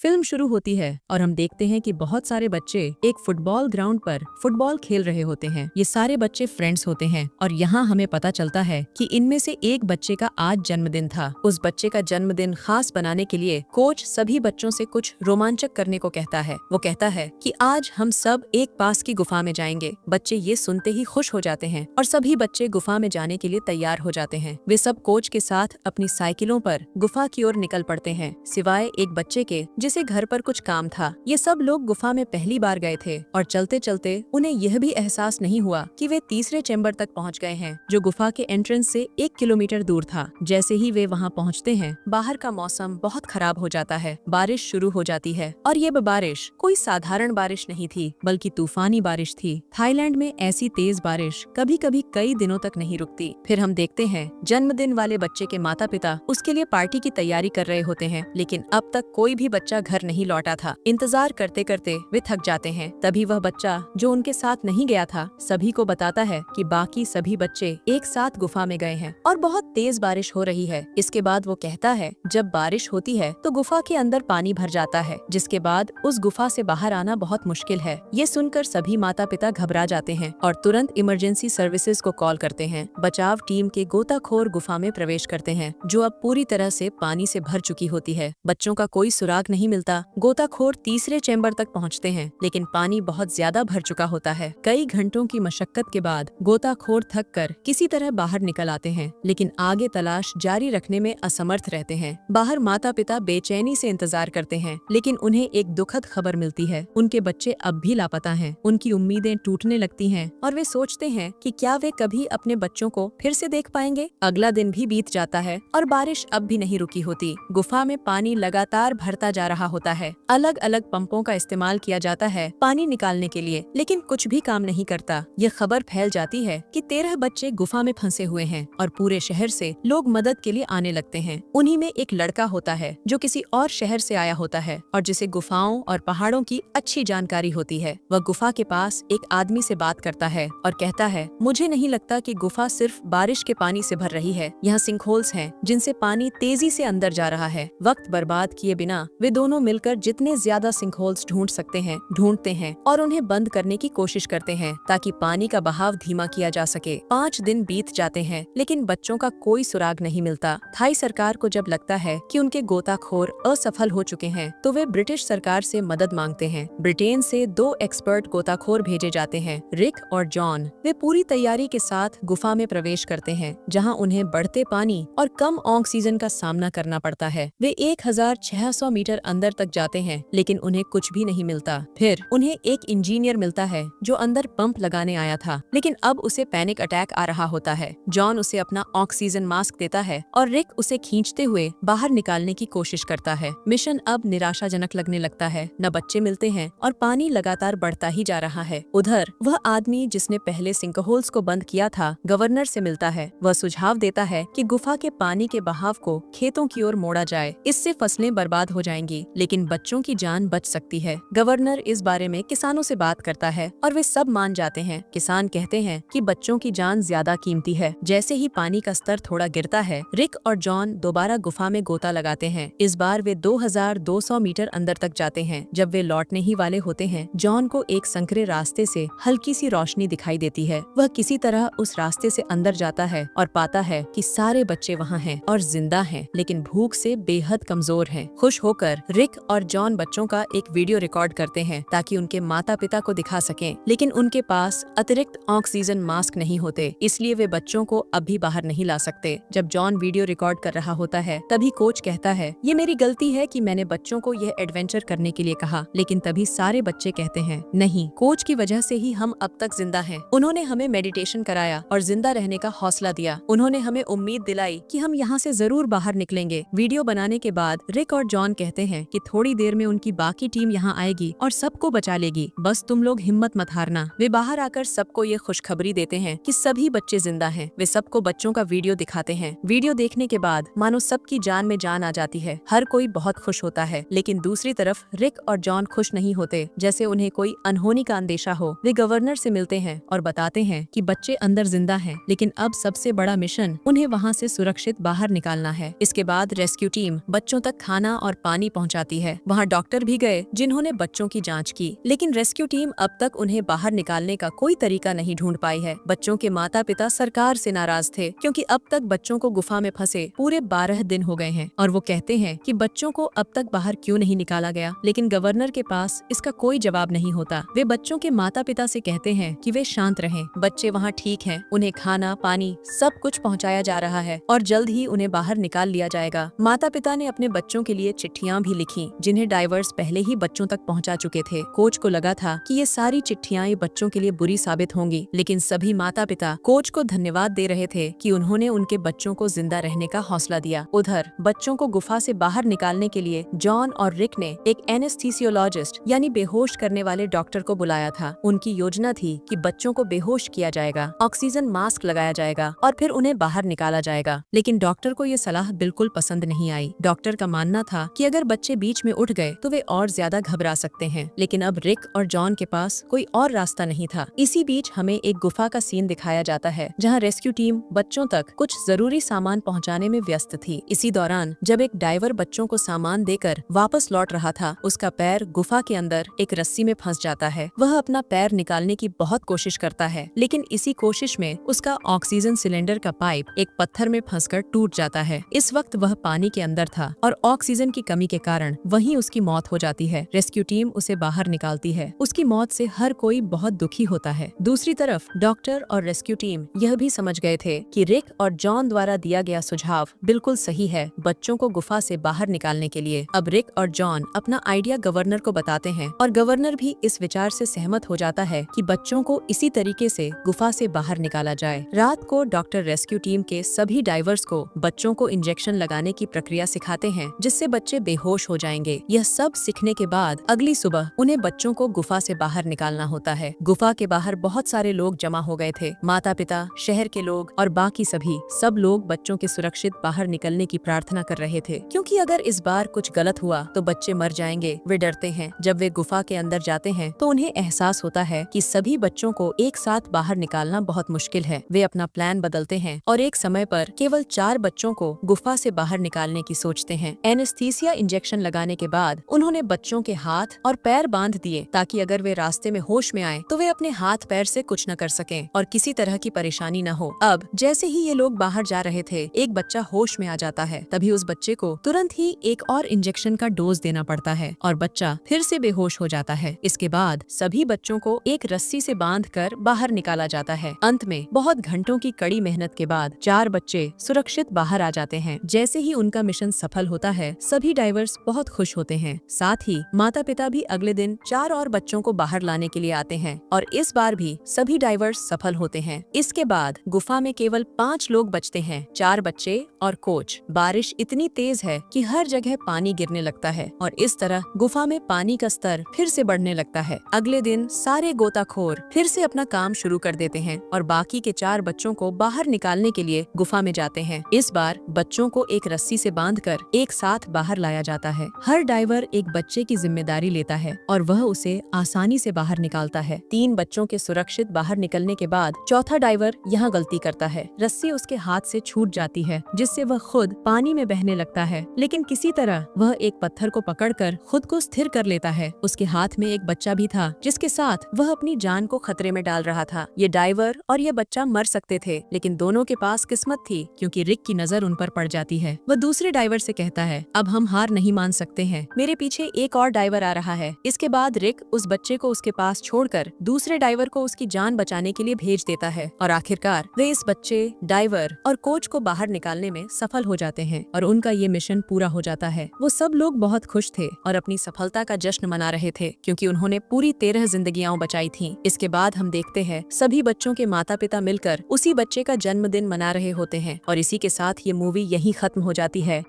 Film शुरू होती है और हम देखते हैं कि बहुत सारे बच्चे एक फुटबॉल ग्राउंड पर फुटबॉल खेल रहे होते हैं। ये सारे बच्चे फ्रेंड्स होते हैं और यहाँ हमें पता चलता है कि इनमें से एक बच्चे का आज जन्मदिन था। उस बच्चे का जन्मदिन खास बनाने के लिए कोच सभी बच्चों से कुछ रोमांचक करने को कहता है। वो कहता है कि आज हम सब एक पास की गुफा में जाएंगे। बच्चे ये सुनते ही खुश हो जाते हैं और सभी बच्चे गुफा में जाने के लिए तैयार हो जाते हैं। वे सब कोच के साथ अपनी साइकिलों पर गुफा की ओर निकल पड़ते हैं, सिवाय एक बच्चे के जिसे घर पर कुछ काम था। ये सब लोग गुफा में पहली बार गए थे और चलते चलते उन्हें यह भी एहसास नहीं हुआ कि वे तीसरे चैम्बर तक पहुंच गए हैं, जो गुफा के एंट्रेंस से 1 किलोमीटर दूर था। जैसे ही वे वहां पहुंचते हैं, बाहर का मौसम बहुत खराब हो जाता है। बारिश शुरू हो जाती है और ये बारिश कोई साधारण बारिश नहीं थी, बल्कि तूफानी बारिश थी। थाईलैंड में ऐसी तेज बारिश कभी कभी कई दिनों तक नहीं रुकती। फिर हम देखते हैं जन्मदिन वाले बच्चे के माता पिता उसके लिए पार्टी की तैयारी कर रहे होते हैं, लेकिन अब तक कोई भी बच्चा घर नहीं लौटा था। इंतजार करते करते वे थक जाते हैं। तभी वह बच्चा जो उनके साथ नहीं गया था सभी को बताता है कि बाकी सभी बच्चे एक साथ गुफा में गए हैं और बहुत तेज बारिश हो रही है। इसके बाद वो कहता है जब बारिश होती है तो गुफा के अंदर पानी भर जाता है, जिसके बाद उस गुफा से बाहर आना बहुत मुश्किल है। ये सुनकर सभी माता पिता घबरा जाते हैं और तुरंत इमरजेंसी सर्विसेज को कॉल करते हैं। बचाव टीम के गोताखोर गुफा में प्रवेश करते हैं, जो अब पूरी तरह से पानी से भर चुकी होती है। बच्चों का कोई सुराग नहीं मिलता। गोताखोर तीसरे चैम्बर तक पहुंचते हैं, लेकिन पानी बहुत ज्यादा भर चुका होता है। कई घंटों की मशक्कत के बाद गोताखोर थक कर किसी तरह बाहर निकल आते हैं, लेकिन आगे तलाश जारी रखने में असमर्थ रहते हैं। बाहर माता पिता बेचैनी से इंतजार करते हैं, लेकिन उन्हें एक दुखद खबर मिलती है। उनके बच्चे अब भी लापता हैं। उनकी उम्मीदें टूटने लगती हैं और वे सोचते हैं कि क्या वे कभी अपने बच्चों को फिर से देख पाएंगे। अगला दिन भी बीत जाता है और बारिश अब भी नहीं रुकी होती। गुफा में पानी लगातार भरता जा रहा होता है। अलग अलग पंपों का इस्तेमाल किया जाता है पानी निकालने के लिए, लेकिन कुछ भी काम नहीं करता। ये खबर फैल जाती है कि 13 बच्चे गुफा में फंसे हुए हैं और पूरे शहर से लोग मदद के लिए आने लगते हैं। उन्हीं में एक लड़का होता है जो किसी और शहर से आया होता है और जिसे गुफाओं और पहाड़ों की अच्छी जानकारी होती है। वह गुफा के पास एक आदमी से बात करता है और कहता है, मुझे नहीं लगता कि गुफा सिर्फ बारिश के पानी से भर रही है। यहाँ सिंकहोल्स हैं जिनसे पानी तेजी से अंदर जा रहा है। वक्त बर्बाद किए बिना वे दोनों मिलकर जितने ज्यादा सिंकहोल्स ढूंढ सकते हैं ढूंढते हैं और उन्हें बंद करने की कोशिश करते हैं, ताकि पानी का बहाव धीमा किया जा सके। 5 दिन बीत जाते हैं, लेकिन बच्चों का कोई सुराग नहीं मिलता। थाई सरकार को जब लगता है कि उनके गोताखोर असफल हो चुके हैं, तो वे ब्रिटिश सरकार से मदद मांगते हैं। ब्रिटेन से 2 एक्सपर्ट गोताखोर भेजे जाते हैं, रिक और जॉन। वे पूरी तैयारी के साथ गुफा में प्रवेश करते हैं, जहाँ उन्हें बढ़ते पानी और कम ऑक्सीजन का सामना करना पड़ता है। वे 1600 मीटर अंदर तक जाते हैं, लेकिन उन्हें कुछ भी नहीं मिलता। फिर उन्हें एक इंजीनियर मिलता है जो अंदर पंप लगाने आया था, लेकिन अब उसे पैनिक अटैक आ रहा होता है। जॉन उसे अपना ऑक्सीजन मास्क देता है और रिक उसे खींचते हुए बाहर निकालने की कोशिश करता है। मिशन अब निराशाजनक लगने लगता है। न बच्चे मिलते हैं और पानी लगातार बढ़ता ही जा रहा है। उधर वह आदमी जिसने पहले सिंकहोल्स को बंद किया था, गवर्नर से मिलता है। वह सुझाव देता है कि गुफा के पानी के बहाव को खेतों की ओर मोड़ा जाए। इससे फसलें बर्बाद हो जाएंगी, लेकिन बच्चों की जान बच सकती है। गवर्नर इस बारे में किसानों से बात करता है और वे सब मान जाते हैं। किसान कहते हैं कि बच्चों की जान ज्यादा कीमती है। जैसे ही पानी का स्तर थोड़ा गिरता है, रिक और जॉन दोबारा गुफा में गोता लगाते हैं। इस बार वे 2200 मीटर अंदर तक जाते हैं। जब वे लौटने ही वाले होते हैं, जॉन को एक संकरे रास्ते से हल्की सी रोशनी दिखाई देती है। वह किसी तरह उस रास्ते से अंदर जाता है और पाता है कि सारे बच्चे वहाँ हैं और जिंदा हैं, लेकिन भूख से बेहद कमजोर हैं। खुश होकर रिक और जॉन बच्चों का एक वीडियो रिकॉर्ड करते हैं ताकि उनके माता पिता को दिखा सकें, लेकिन उनके पास अतिरिक्त ऑक्सीजन मास्क नहीं होते, इसलिए वे बच्चों को अभी बाहर नहीं ला सकते। जब जॉन वीडियो रिकॉर्ड कर रहा होता है, तभी कोच कहता है, ये मेरी गलती है कि मैंने बच्चों को यह एडवेंचर करने के लिए कहा। लेकिन तभी सारे बच्चे कहते हैं, नहीं, कोच की वजह से ही हम अब तक जिंदा हैं। उन्होंने हमें मेडिटेशन कराया और जिंदा रहने का हौसला दिया। उन्होंने हमें उम्मीद दिलाई कि हम यहाँ से जरूर बाहर निकलेंगे। वीडियो बनाने के बाद रिक और जॉन कहते हैं कि थोड़ी देर में उनकी बाकी टीम यहाँ आएगी और सबको बचा लेगी, बस तुम लोग हिम्मत मत हारना। वे बाहर आकर सबको ये खुशखबरी देते हैं कि सभी बच्चे जिंदा हैं। वे सबको बच्चों का वीडियो दिखाते हैं। वीडियो देखने के बाद मानो सबकी जान में जान आ जाती है। हर कोई बहुत खुश होता है, लेकिन दूसरी तरफ रिक और जॉन खुश नहीं होते, जैसे उन्हें कोई अनहोनी का अंदेशा हो। वे गवर्नर से मिलते हैं और बताते हैं कि बच्चे अंदर जिंदा हैं, लेकिन अब सबसे बड़ा मिशन उन्हें वहाँ से सुरक्षित बाहर निकालना है। इसके बाद रेस्क्यू टीम बच्चों तक खाना और पानी पहुँचाती पहुंचाती है। वहां डॉक्टर भी गए जिन्होंने बच्चों की जांच की, लेकिन रेस्क्यू टीम अब तक उन्हें बाहर निकालने का कोई तरीका नहीं ढूंढ पाई है। बच्चों के माता पिता सरकार से नाराज थे क्योंकि अब तक बच्चों को गुफा में फंसे पूरे 12 दिन हो गए हैं और वो कहते हैं कि बच्चों को अब तक बाहर क्यों नहीं निकाला गया, लेकिन गवर्नर के पास इसका कोई जवाब नहीं होता। वे बच्चों के माता पिता से कहते हैं कि वे शांत रहें, बच्चे वहाँ ठीक हैं, उन्हें खाना पानी सब कुछ पहुँचाया जा रहा है और जल्द ही उन्हें बाहर निकाल लिया जाएगा। माता पिता ने अपने बच्चों के लिए चिट्ठियाँ भी लिखी जिन्हें डाइवर्स पहले ही बच्चों तक पहुँचा चुके थे। कोच को लगा था कि ये सारी चिट्ठियाँ बच्चों के लिए बुरी साबित होंगी, लेकिन सभी माता पिता कोच को धन्यवाद दे रहे थे कि उन्होंने उनके बच्चों को जिंदा रहने का हौसला दिया। उधर बच्चों को गुफा से बाहर निकालने के लिए जॉन और रिक ने एक एनेस्थीसियोलॉजिस्ट यानी बेहोश करने वाले डॉक्टर को बुलाया था। उनकी योजना थी कि बच्चों को बेहोश किया जाएगा, ऑक्सीजन मास्क लगाया जाएगा और फिर उन्हें बाहर निकाला जाएगा। लेकिन डॉक्टर को ये सलाह बिल्कुल पसंद नहीं आई। डॉक्टर का मानना था कि अगर बच्चे बीच में उठ गए तो वे और ज्यादा घबरा सकते हैं, लेकिन अब रिक और जॉन के पास कोई और रास्ता नहीं था। इसी बीच हमें एक गुफा का सीन दिखाया जाता है जहाँ रेस्क्यू टीम बच्चों तक कुछ जरूरी सामान पहुँचाने में व्यस्त थी। इसी दौरान जब एक डाइवर बच्चों को सामान देकर वापस लौट रहा था, उसका पैर गुफा के अंदर एक रस्सी में फंस जाता है। वह अपना पैर निकालने की बहुत कोशिश करता है, लेकिन इसी कोशिश में उसका ऑक्सीजन सिलेंडर का पाइप एक पत्थर में फंसकर टूट जाता है। इस वक्त वह पानी के अंदर था और ऑक्सीजन की कमी के कारण वहीं उसकी मौत हो जाती है। रेस्क्यू टीम उसे बाहर निकालती है। उसकी मौत से हर कोई बहुत दुखी होता है। दूसरी तरफ डॉक्टर और रेस्क्यू टीम यह भी समझ गए थे कि रिक और जॉन द्वारा दिया गया सुझाव बिल्कुल सही है बच्चों को गुफा से बाहर निकालने के लिए। अब रिक और जॉन अपना आइडिया गवर्नर को बताते हैं और गवर्नर भी इस विचार से सहमत हो जाता है कि बच्चों को इसी तरीके से गुफा से बाहर निकाला जाए। रात को डॉक्टर रेस्क्यू टीम के सभी डाइवर्स को बच्चों को इंजेक्शन लगाने की प्रक्रिया सिखाते हैं जिससे बच्चे बेहोश हो जाएंगे। यह सब सीखने के बाद अगली सुबह उन्हें बच्चों को गुफा से बाहर निकालना होता है। गुफा के बाहर बहुत सारे लोग जमा हो गए थे, माता पिता, शहर के लोग और बाकी सब लोग बच्चों के सुरक्षित बाहर निकलने की प्रार्थना कर रहे थे, क्योंकि अगर इस बार कुछ गलत हुआ तो बच्चे मर जाएंगे। वे डरते हैं। जब वे गुफा के अंदर जाते हैं तो उन्हें एहसास होता है कि सभी बच्चों को एक साथ बाहर निकालना बहुत मुश्किल है। वे अपना प्लान बदलते हैं और एक समय पर केवल 4 बच्चों को गुफा से बाहर निकालने की सोचते हैं। एनेस्थीसिया इंजेक्शन लगाने के बाद उन्होंने बच्चों के हाथ और पैर बांध दिए ताकि अगर वे रास्ते में होश में आए तो वे अपने हाथ पैर से कुछ न कर सकें और किसी तरह की परेशानी न हो। अब जैसे ही ये लोग बाहर जा रहे थे, एक बच्चा होश में आ जाता है। तभी उस बच्चे को तुरंत ही एक और इंजेक्शन का डोज देना पड़ता है और बच्चा फिर से बेहोश हो जाता है। इसके बाद सभी बच्चों को एक रस्सी से बांधकर बाहर निकाला जाता है। अंत में बहुत घंटों की कड़ी मेहनत के बाद 4 बच्चे सुरक्षित बाहर आ जाते हैं। जैसे ही उनका मिशन सफल होता है, सभी डाइवर्स बहुत खुश होते हैं। साथ ही माता पिता भी अगले दिन 4 और बच्चों को बाहर लाने के लिए आते हैं और इस बार भी सभी डाइवर्स सफल होते हैं। इसके बाद गुफा में केवल 5 लोग बचते हैं, 4 बच्चे और कोच। बारिश इतनी तेज है कि हर जगह पानी गिरने लगता है और इस तरह गुफा में पानी का स्तर फिर से बढ़ने लगता है। अगले दिन सारे गोताखोर फिर से अपना काम शुरू कर देते हैं और बाकी के 4 बच्चों को बाहर निकालने के लिए गुफा में जाते हैं। इस बार बच्चों को एक रस्सी से बांधकर एक साथ बाहर लाया जाता है। हर डाइवर एक बच्चे की जिम्मेदारी लेता है और वह उसे आसानी से बाहर निकालता है। 3 बच्चों के सुरक्षित बाहर निकलने के बाद चौथा डाइवर यहाँ गलती करता है। रस्सी उसके हाथ से छूट जाती है जिससे वह खुद पानी में बहने लगता है, लेकिन किसी तरह वह एक पत्थर को पकड़कर खुद को स्थिर कर लेता है। उसके हाथ में एक बच्चा भी था जिसके साथ वह अपनी जान को खतरे में डाल रहा था। ये डाइवर और ये बच्चा मर सकते थे, लेकिन दोनों के पास किस्मत थी क्योंकि रिक की नजर उन पर पड़ जाती है। वह दूसरे डाइवर से कहता है, अब हम हार नहीं मान सकते हैं, मेरे पीछे एक और डाइवर आ रहा है। इसके बाद रिक उस बच्चे को उसके पास छोड़कर दूसरे डाइवर को उसकी जान बचाने के लिए भेज देता है और आखिरकार वे इस बच्चे, डाइवर और कोच को बाहर निकालने में सफल हो जाते हैं और उनका ये मिशन पूरा हो जाता है। वो सब लोग बहुत खुश थे और अपनी सफलता का जश्न मना रहे थे क्योंकि उन्होंने पूरी 13 जिंदगियां बचाई थीं। इसके बाद हम देखते हैं सभी बच्चों के माता पिता मिलकर उसी बच्चे का जन्मदिन मना रहे होते हैं और इसी के साथ ये मूवी यहीं खत्म हो जाती है।